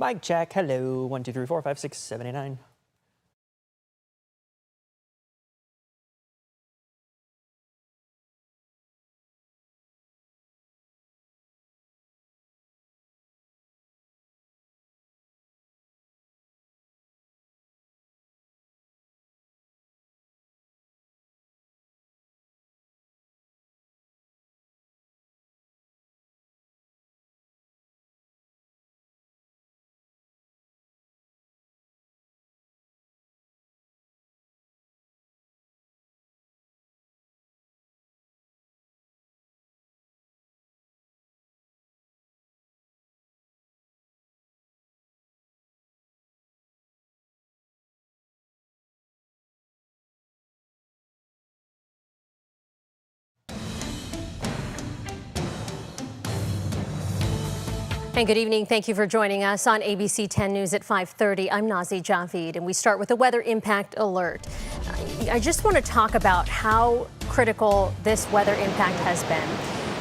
Mic check. Hello. 1, 2, 3, 4, 5, 6, 7, 8, 9. And good evening. Thank you for joining us on ABC 10 News at 5:30. I'm Nazi Javid, and we start with a weather impact alert. I just want to talk about how critical this weather impact has been.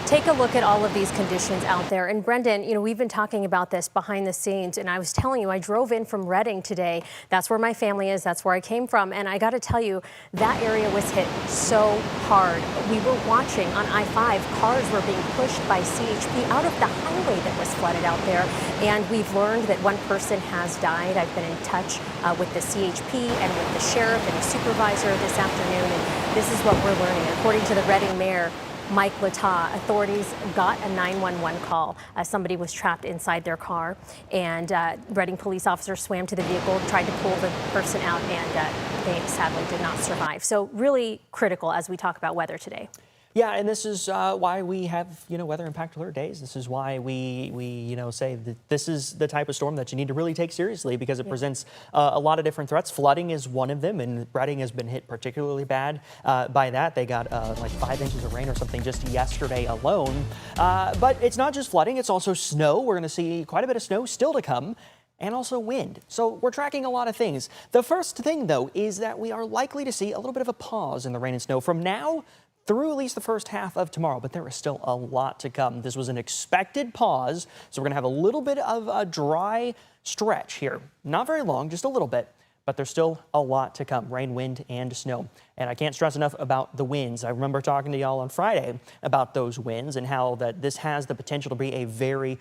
Take a look at all of these conditions out there. And Brendan, we've been talking about this behind the scenes, and I was telling you, I drove in from Reading today. That's where my family is. That's where I came from. And I got to tell you, that area was hit so hard. We were watching on I-5, cars were being pushed by CHP out of the highway that was flooded out there. And we've learned that one person has died. I've been in touch with the CHP and with the sheriff and the supervisor this afternoon. And this is what we're learning. According to the Reading mayor, Mike Latah, authorities got a 911 call. Somebody was trapped inside their car, and Reading police officers swam to the vehicle, tried to pull the person out, and they sadly did not survive. So really critical as we talk about weather today. Yeah, and this is why we have, weather impact alert days. This is why we say that this is the type of storm that you need to really take seriously because it presents a lot of different threats. Flooding is one of them, and Reading has been hit particularly bad by that. They got like 5 inches of rain or something just yesterday alone. But it's not just flooding, it's also snow. We're going to see quite a bit of snow still to come. And also wind. So we're tracking a lot of things. The first thing, though, is that we are likely to see a little bit of a pause in the rain and snow from now through at least the first half of tomorrow, but there is still a lot to come. This was an expected pause, so we're going to have a little bit of a dry stretch here. Not very long, just a little bit, but there's still a lot to come. Rain, wind, and snow. And I can't stress enough about the winds. I remember talking to y'all on Friday about those winds and how that this has the potential to be a very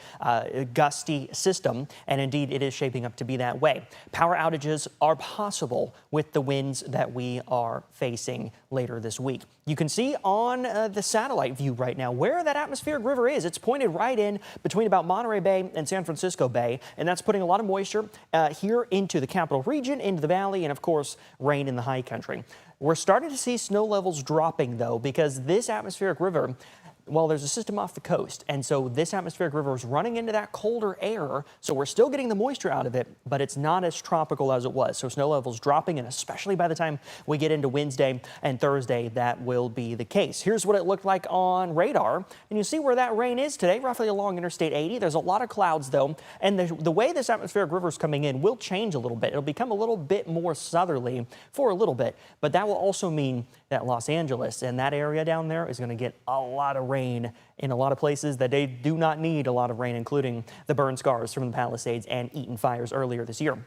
gusty system. And indeed, it is shaping up to be that way. Power outages are possible with the winds that we are facing later this week. You can see on the satellite view right now where that atmospheric river is. It's pointed right in between about Monterey Bay and San Francisco Bay. And that's putting a lot of moisture here into the capital region, into the valley, and of course, rain in the high country. We're starting to see snow levels dropping, though, because this atmospheric river, well, there's a system off the coast, and so this atmospheric river is running into that colder air, so we're still getting the moisture out of it, but it's not as tropical as it was. So snow levels dropping, and especially by the time we get into Wednesday and Thursday, that will be the case. Here's what it looked like on radar, and you see where that rain is today, roughly along Interstate 80. There's a lot of clouds, though, and the way this atmospheric river is coming in will change a little bit. It'll become a little bit more southerly for a little bit, but that will also mean that Los Angeles and that area down there is going to get a lot of rain in a lot of places that they do not need a lot of rain, including the burn scars from the Palisades and Eaton fires earlier this year.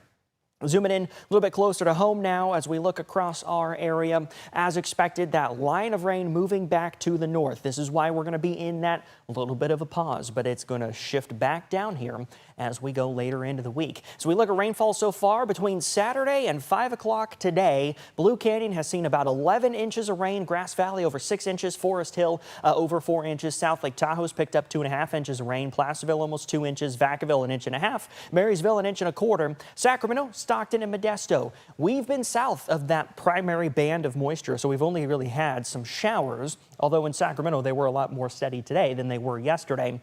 Zooming in a little bit closer to home now as we look across our area. As expected, that line of rain moving back to the north. This is why we're going to be in that little bit of a pause, but it's going to shift back down here as we go later into the week. So we look at rainfall so far between Saturday and 5 o'clock today. Blue Canyon has seen about 11 inches of rain. Grass Valley over 6 inches. Forest Hill over 4 inches. South Lake Tahoe's picked up 2.5 inches of rain. Placerville almost 2 inches. Vacaville 1.5 inches. Marysville 1.25 inches. Sacramento, Stockton, and Modesto. We've been south of that primary band of moisture, so we've only really had some showers, although in Sacramento they were a lot more steady today than they were yesterday.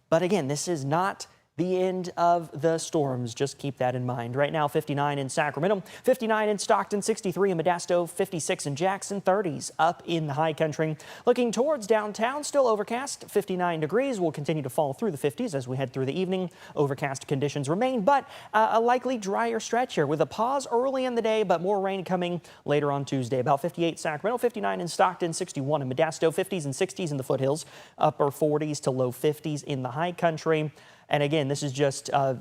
But again, this is not the end of the storms. Just keep that in mind. Right now, 59 in Sacramento, 59 in Stockton, 63 in Modesto, 56 in Jackson, 30s up in the high country. Looking towards downtown, still overcast, 59 degrees. Will continue to fall through the 50s as we head through the evening. Overcast conditions remain, but a likely drier stretch here with a pause early in the day, but more rain coming later on Tuesday. About 58 Sacramento, 59 in Stockton, 61 in Modesto, 50s and 60s in the foothills, upper 40s to low 50s in the high country. And again, this is just a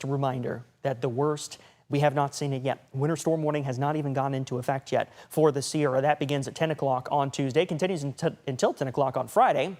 reminder that the worst, we have not seen it yet. Winter storm warning has not even gone into effect yet for the Sierra. That begins at 10 o'clock on Tuesday, continues until 10 o'clock on Friday.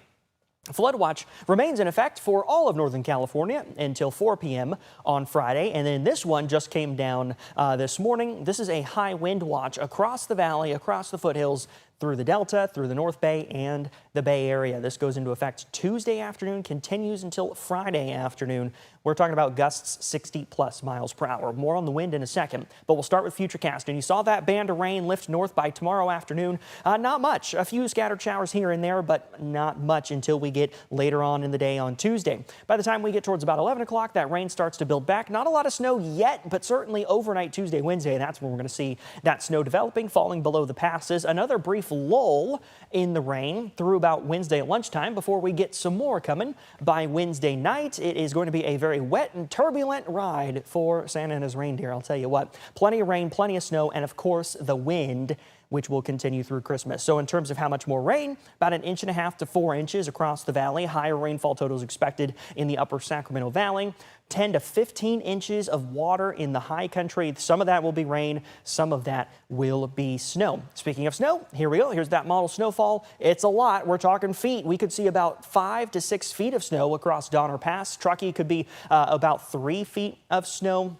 Flood watch remains in effect for all of Northern California until 4 p.m. on Friday. And then this one just came down this morning. This is a high wind watch across the valley, across the foothills, through the Delta, through the North Bay and the Bay Area. This goes into effect Tuesday afternoon, continues until Friday afternoon. We're talking about gusts 60 plus miles per hour. More on the wind in a second, but we'll start with Futurecast. And you saw that band of rain lift north by tomorrow afternoon. Not much, a few scattered showers here and there, but not much until we get later on in the day on Tuesday. By the time we get towards about 11 o'clock, that rain starts to build back. Not a lot of snow yet, but certainly overnight Tuesday, Wednesday, that's when we're going to see that snow developing, falling below the passes. Another brief lull in the rain through about Wednesday at lunchtime before we get some more coming by Wednesday night. It is going to be a very wet and turbulent ride for Santa and his reindeer. I'll tell you what, plenty of rain, plenty of snow, and of course the wind, which will continue through Christmas. So in terms of how much more rain, about 1.5 inches to 4 inches across the valley. Higher rainfall totals expected in the upper Sacramento Valley. 10 to 15 inches of water in the high country. Some of that will be rain, some of that will be snow. Speaking of snow, here we go. Here's that model snowfall. It's a lot. We're talking feet. We could see about 5 to 6 feet of snow across Donner Pass. Truckee could be about 3 feet of snow.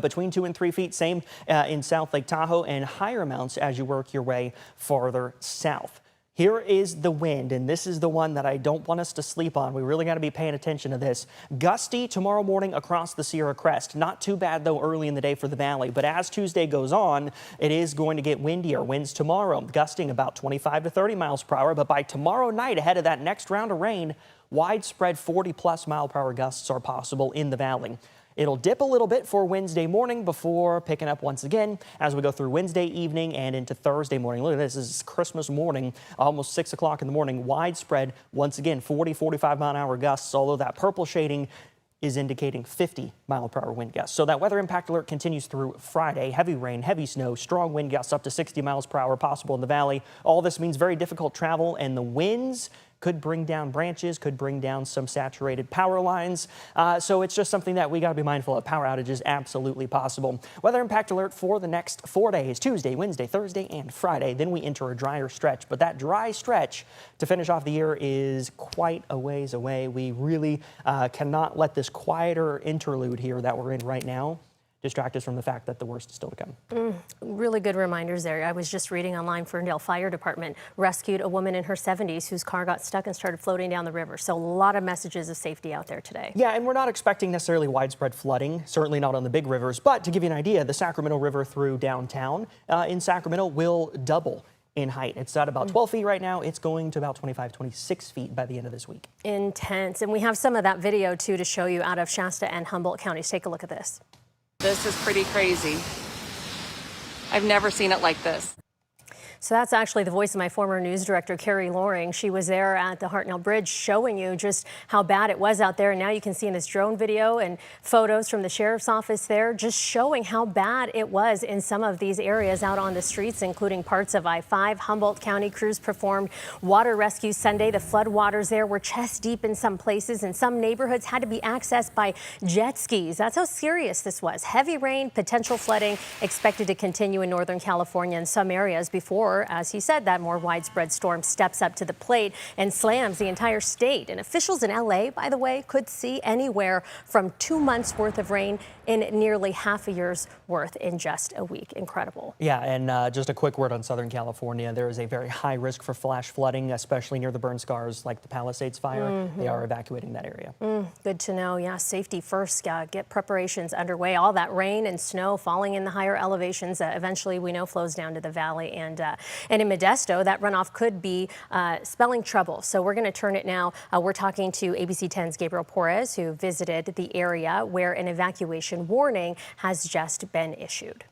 Between 2 and 3 feet, same in South Lake Tahoe, and higher amounts as you work your way farther south. Here is the wind, and this is the one that I don't want us to sleep on. We really got to be paying attention to this. Gusty tomorrow morning across the Sierra Crest. Not too bad, though, early in the day for the valley. But as Tuesday goes on, it is going to get windier. Winds tomorrow gusting about 25 to 30 miles per hour. But by tomorrow night, ahead of that next round of rain, widespread 40-plus mile-per-hour gusts are possible in the valley. It'll dip a little bit for Wednesday morning before picking up once again as we go through Wednesday evening and into Thursday morning. Look at this. This is Christmas morning, almost 6 o'clock in the morning. Widespread, once again, 40, 45-mile-an-hour gusts, although that purple shading is indicating 50-mile-per-hour wind gusts. So that weather impact alert continues through Friday. Heavy rain, heavy snow, strong wind gusts up to 60 miles per hour possible in the valley. All this means very difficult travel, and the winds could bring down branches, could bring down some saturated power lines. So it's just something that we got to be mindful of. Power outages absolutely possible. Weather impact alert for the next 4 days, Tuesday, Wednesday, Thursday, and Friday. Then we enter a drier stretch. But that dry stretch to finish off the year is quite a ways away. We really cannot let this quieter interlude here that we're in right now distract us from the fact that the worst is still to come. Really good reminders there. I was just reading online, Ferndale Fire Department rescued a woman in her 70s whose car got stuck and started floating down the river. So a lot of messages of safety out there today. Yeah, and we're not expecting necessarily widespread flooding, certainly not on the big rivers. But to give you an idea, the Sacramento River through downtown in Sacramento will double in height. It's at about 12 feet right now. It's going to about 25, 26 feet by the end of this week. Intense. And we have some of that video, too, to show you out of Shasta and Humboldt counties. Take a look at this. This is pretty crazy. I've never seen it like this. So that's actually the voice of my former news director, Carrie Loring. She was there at the Hartnell Bridge showing you just how bad it was out there. And now you can see in this drone video and photos from the sheriff's office there, just showing how bad it was in some of these areas out on the streets, including parts of I-5. Humboldt County crews performed water rescue Sunday. The flood waters there were chest deep in some places, and some neighborhoods had to be accessed by jet skis. That's how serious this was. Heavy rain, potential flooding expected to continue in Northern California in some areas before, as he said, that more widespread storm steps up to the plate and slams the entire state. And officials in LA, by the way, could see anywhere from 2 months worth of rain in nearly half a year's worth in just a week. Incredible. Yeah, and just a quick word on Southern California. There is a very high risk for flash flooding, especially near the burn scars like the Palisades fire. They are evacuating that area. Good to know. Yeah, safety first. Get preparations underway. All that rain and snow falling in the higher elevations eventually we know flows down to the valley. And in Modesto, that runoff could be spelling trouble. So we're going to turn it now. We're talking to ABC 10's Gabriel Porez, who visited the area where an evacuation warning has just been issued.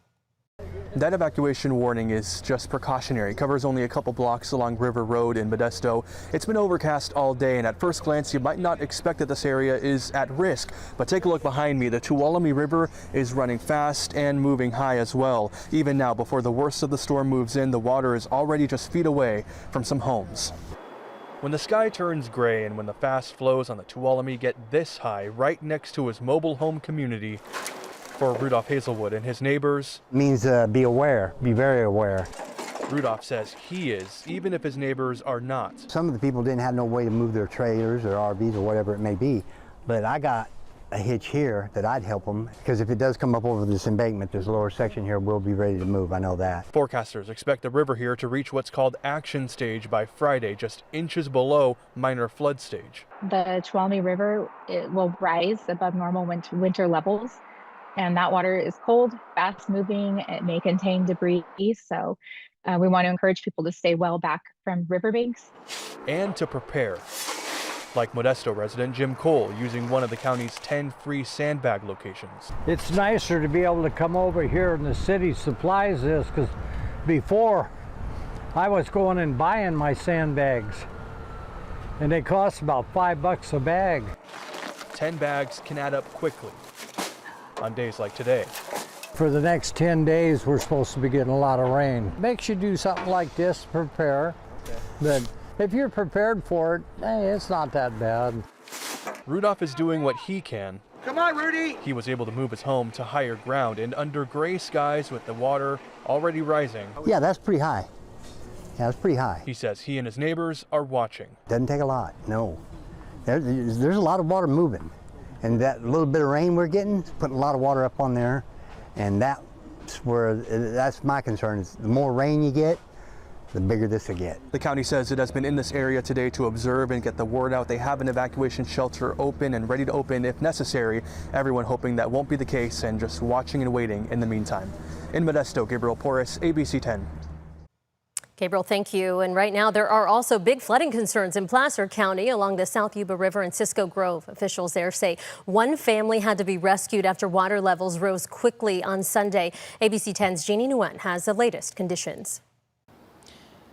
That evacuation warning is just precautionary. It covers only a couple blocks along River Road in Modesto. It's been overcast all day, and at first glance, you might not expect that this area is at risk. But take a look behind me. The Tuolumne River is running fast and moving high as well. Even now, before the worst of the storm moves in, the water is already just feet away from some homes. When the sky turns gray and when the fast flows on the Tuolumne get this high right next to his mobile home community, for Rudolph Hazelwood and his neighbors, means be aware, be very aware. Rudolph says he is, even if his neighbors are not. Some of the people didn't have no way to move their trailers or RVs or whatever it may be, but I got a hitch here that I'd help them, because if it does come up over this embankment, this lower section here, we'll be ready to move. I know that. Forecasters expect the river here to reach what's called action stage by Friday, just inches below minor flood stage. The Tuolumne River, it will rise above normal winter levels, and that water is cold, fast moving. It may contain debris, so we want to encourage people to stay well back from riverbanks. And to prepare. Like Modesto resident Jim Cole, using one of the county's 10 free sandbag locations. It's nicer to be able to come over here and the city supplies this, because before I was going and buying my sandbags and they cost about $5 a bag. 10 bags can add up quickly on days like today. For the next 10 days, we're supposed to be getting a lot of rain. Makes you do something like this to prepare, but if you're prepared for it, hey, it's not that bad. Rudolph is doing what he can. Come on, Rudy! He was able to move his home to higher ground and under gray skies with the water already rising. Yeah, that's pretty high. Yeah, that's pretty high. He says he and his neighbors are watching. Doesn't take a lot, no. There's a lot of water moving, and that little bit of rain we're getting is putting a lot of water up on there, and that's my concern. Is the more rain you get, the bigger this will get. The county says it has been in this area today to observe and get the word out. They have an evacuation shelter open and ready to open if necessary. Everyone hoping that won't be the case and just watching and waiting in the meantime. In Modesto, Gabriel Porras, ABC 10. Gabriel, thank you. And right now there are also big flooding concerns in Placer County along the South Yuba River and Cisco Grove. Officials there say one family had to be rescued after water levels rose quickly on Sunday. ABC 10's Jeannie Nguyen has the latest conditions.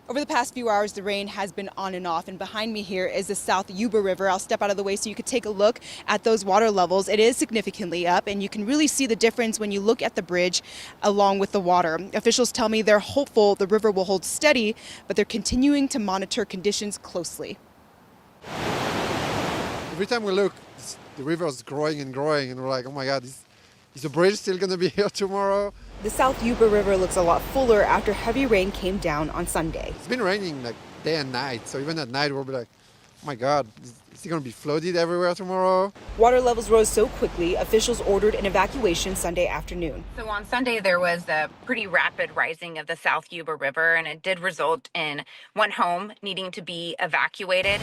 Over the past few hours, the rain has been on and off, and behind me here is the South Yuba River. I'll step out of the way so you could take a look at those water levels. It is significantly up, and you can really see the difference when you look at the bridge along with the water. Officials tell me they're hopeful the river will hold steady, but they're continuing to monitor conditions closely. Every time we look, the river is growing and growing, and we're like, oh my God, is the bridge still going to be here tomorrow? The South Yuba River looks a lot fuller after heavy rain came down on Sunday. It's been raining like day and night, so even at night we'll be like, oh my God, is it going to be flooded everywhere tomorrow? Water levels rose so quickly, officials ordered an evacuation Sunday afternoon. So on Sunday, there was a pretty rapid rising of the South Yuba River, and it did result in one home needing to be evacuated.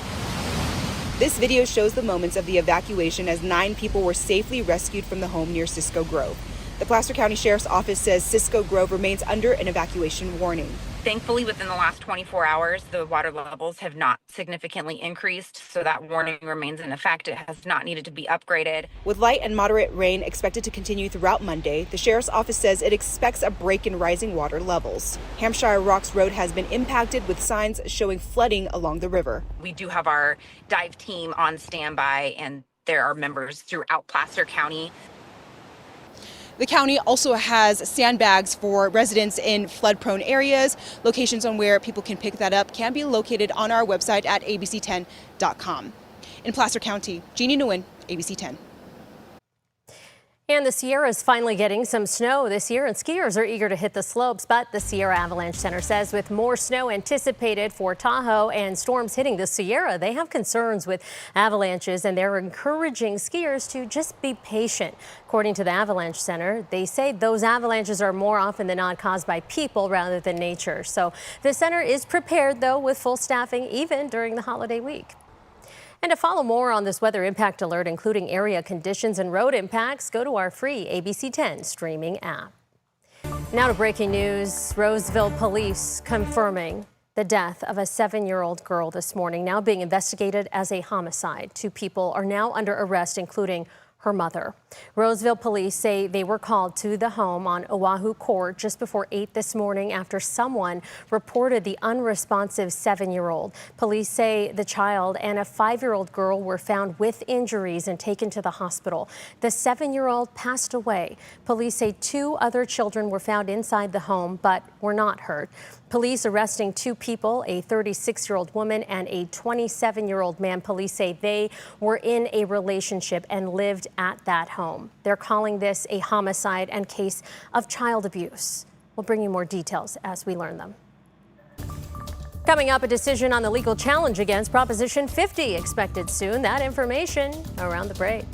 This video shows the moments of the evacuation as 9 people were safely rescued from the home near Cisco Grove. The Placer County Sheriff's Office says Cisco Grove remains under an evacuation warning. Thankfully, within the last 24 hours, the water levels have not significantly increased, so that warning remains in effect. It has not needed to be upgraded. With light and moderate rain expected to continue throughout Monday, the Sheriff's Office says it expects a break in rising water levels. Hampshire Rocks Road has been impacted with signs showing flooding along the river. We do have our dive team on standby, and there are members throughout Placer County. The county also has sandbags for residents in flood-prone areas. Locations on where people can pick that up can be located on our website at abc10.com. In Placer County, Jeannie Nguyen, ABC 10. And the Sierra is finally getting some snow this year, and skiers are eager to hit the slopes. But the Sierra Avalanche Center says with more snow anticipated for Tahoe and storms hitting the Sierra, they have concerns with avalanches, and they're encouraging skiers to just be patient. According to the Avalanche Center, they say those avalanches are more often than not caused by people rather than nature. So the center is prepared, though, with full staffing even during the holiday week. And to follow more on this weather impact alert, including area conditions and road impacts, go to our free ABC 10 streaming app. Now to breaking news. Roseville police confirming the death of a 7-year-old girl this morning, now being investigated as a homicide. 2 people are now under arrest, including her mother. Roseville police say they were called to the home on Oahu Court just before 8 this morning after someone reported the unresponsive 7-year-old. Police say the child and a 5-year-old girl were found with injuries and taken to the hospital. The 7-year-old passed away. Police say 2 other children were found inside the home but were not hurt. Police arresting 2 people, a 36-year-old woman and a 27-year-old man. Police say they were in a relationship and lived at that home. They're calling this a homicide and case of child abuse. We'll bring you more details as we learn them. Coming up, a decision on the legal challenge against Proposition 50 expected soon. That information around the break.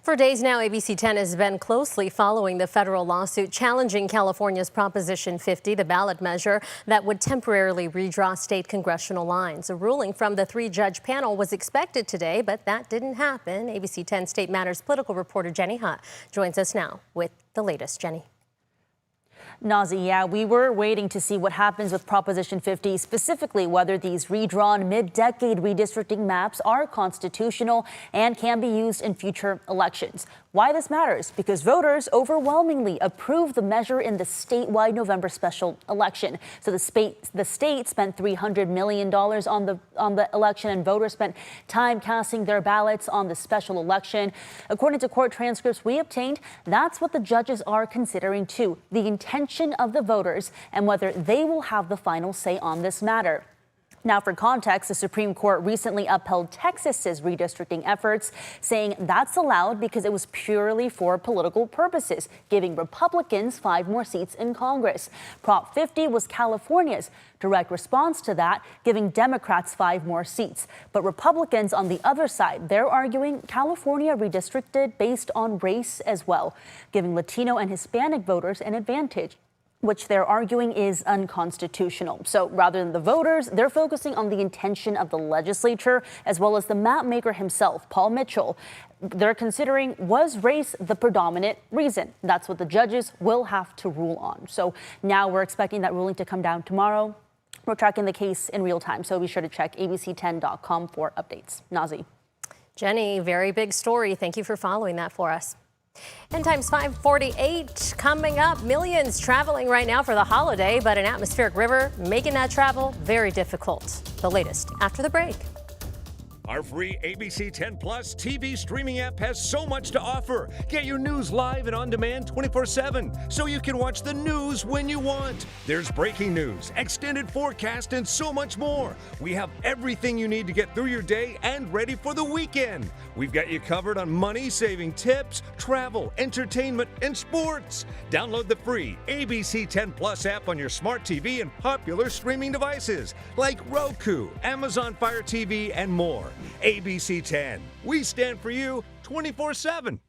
For days now, ABC10 has been closely following the federal lawsuit challenging California's Proposition 50, the ballot measure that would temporarily redraw state congressional lines. A ruling from the 3-judge panel was expected today, but that didn't happen. ABC10 State Matters political reporter Jenny Hutt joins us now with the latest. Jenny. Nazi, yeah, we were waiting to see what happens with Proposition 50, specifically whether these redrawn mid-decade redistricting maps are constitutional and can be used in future elections. Why this matters? Because voters overwhelmingly approved the measure in the statewide November special election. So the state spent $300 million on the election, and voters spent time casting their ballots on the special election. According to court transcripts we obtained, that's what the judges are considering too, the intention of the voters and whether they will have the final say on this matter. Now, for context, the Supreme Court recently upheld Texas's redistricting efforts, saying that's allowed because it was purely for political purposes, giving Republicans 5 more seats in Congress. Prop 50 was California's direct response to that, giving Democrats 5 more seats. But Republicans on the other side, they're arguing California redistricted based on race as well, giving Latino and Hispanic voters an advantage, which they're arguing is unconstitutional. So rather than the voters, they're focusing on the intention of the legislature, as well as the map maker himself, Paul Mitchell. They're considering, was race the predominant reason? That's what the judges will have to rule on. So now we're expecting that ruling to come down tomorrow. We're tracking the case in real time, so be sure to check abc10.com for updates. Nazi. Jenny, very big story. Thank you for following that for us. And times 5:48 coming up. Millions traveling right now for the holiday, but an atmospheric river making that travel very difficult. The latest after the break. Our free ABC10 Plus TV streaming app has so much to offer. Get your news live and on demand 24/7 so you can watch the news when you want. There's breaking news, extended forecast, and so much more. We have everything you need to get through your day and ready for the weekend. We've got you covered on money-saving tips, travel, entertainment, and sports. Download the free ABC10 Plus app on your smart TV and popular streaming devices like Roku, Amazon Fire TV, and more. ABC10. We stand for you 24/7.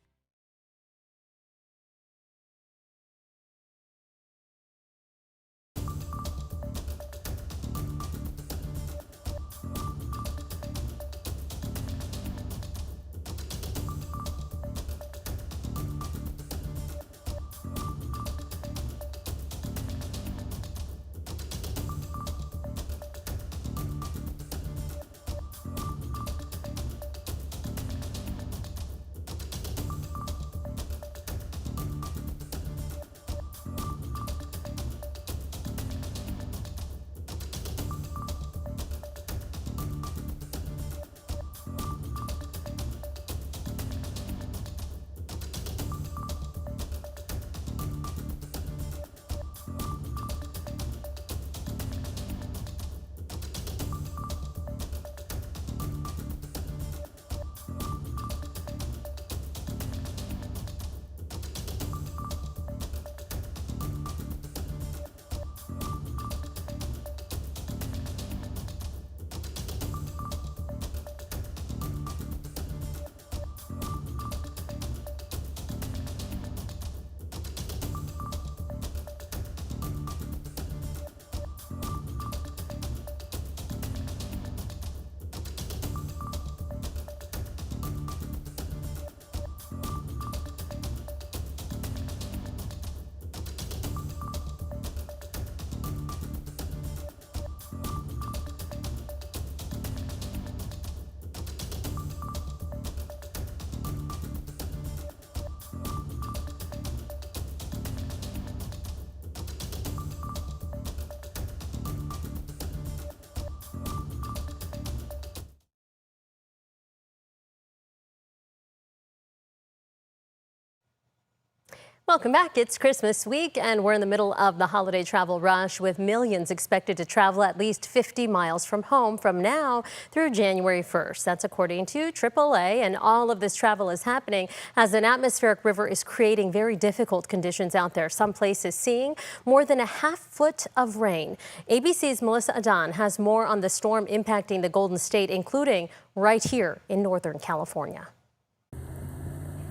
Welcome back. It's Christmas week, and we're in the middle of the holiday travel rush with millions expected to travel at least 50 miles from home from now through January 1st. That's according to AAA, and all of this travel is happening as an atmospheric river is creating very difficult conditions out there. Some places seeing more than a half foot of rain. ABC's Melissa Adan has more on the storm impacting the Golden State, including right here in Northern California.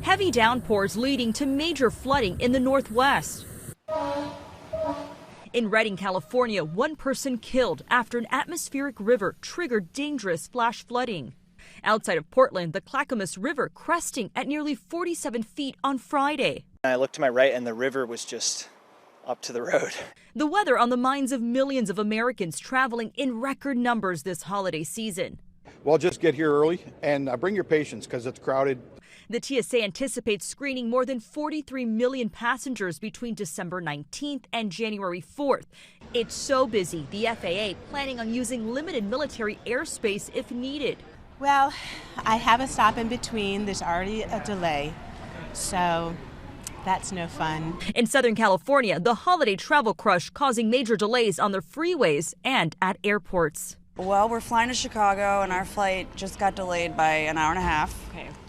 Heavy downpours leading to major flooding in the Northwest. In Redding, California, one person killed after an atmospheric river triggered dangerous flash flooding. Outside of Portland, the Clackamas River cresting at nearly 47 feet on Friday. I looked to my right and the river was just up to the road. The weather on the minds of millions of Americans traveling in record numbers this holiday season. Well, just get here early and bring your patients because it's crowded. The TSA anticipates screening more than 43 million passengers between December 19th and January 4th. It's so busy, the FAA planning on using limited military airspace if needed. Well, I have a stop in between. There's already a delay, so that's no fun. In Southern California, the holiday travel crush causing major delays on the freeways and at airports. Well, we're flying to Chicago, and our flight just got delayed by an hour and a half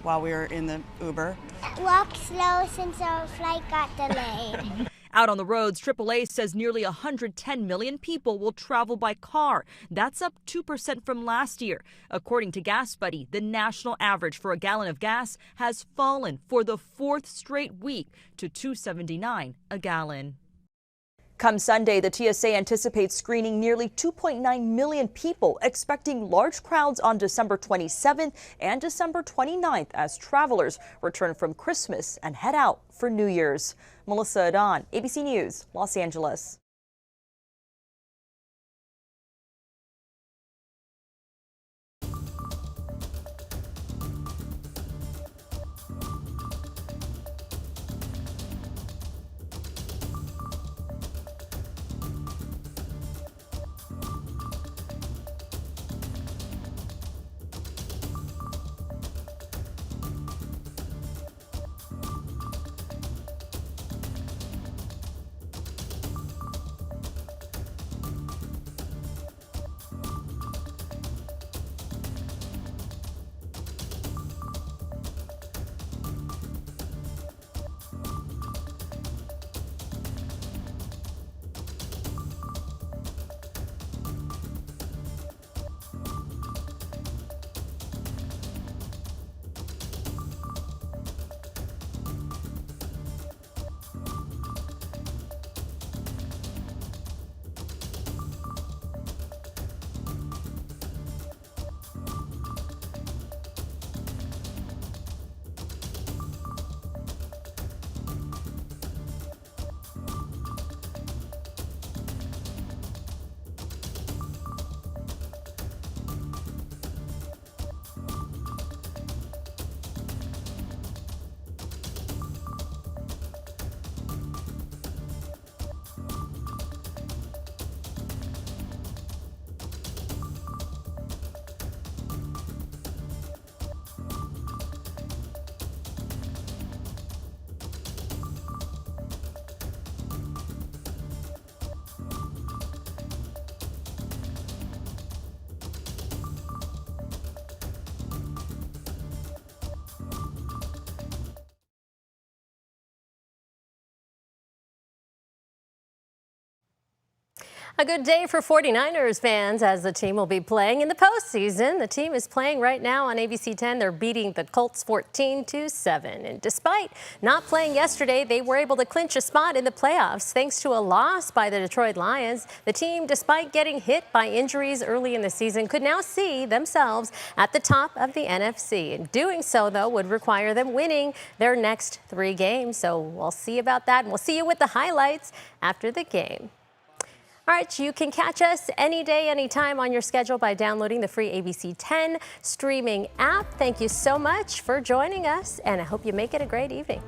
while we were in the Uber. Walk slow since our flight got delayed. Out on the roads, AAA says nearly 110 million people will travel by car. That's up 2% from last year. According to Gas Buddy, the national average for a gallon of gas has fallen for the fourth straight week to $2.79 a gallon. Come Sunday, the TSA anticipates screening nearly 2.9 million people, expecting large crowds on December 27th and December 29th as travelers return from Christmas and head out for New Year's. Melissa Adan, ABC News, Los Angeles. A good day for 49ers fans as the team will be playing in the postseason. The team is playing right now on ABC10. They're beating the Colts 14-7. And despite not playing yesterday, they were able to clinch a spot in the playoffs thanks to a loss by the Detroit Lions. The team, despite getting hit by injuries early in the season, could now see themselves at the top of the NFC. And doing so, though, would require them winning their next 3 games. So we'll see about that. And we'll see you with the highlights after the game. All right, you can catch us any day, anytime on your schedule by downloading the free ABC10 streaming app. Thank you so much for joining us, and I hope you make it a great evening.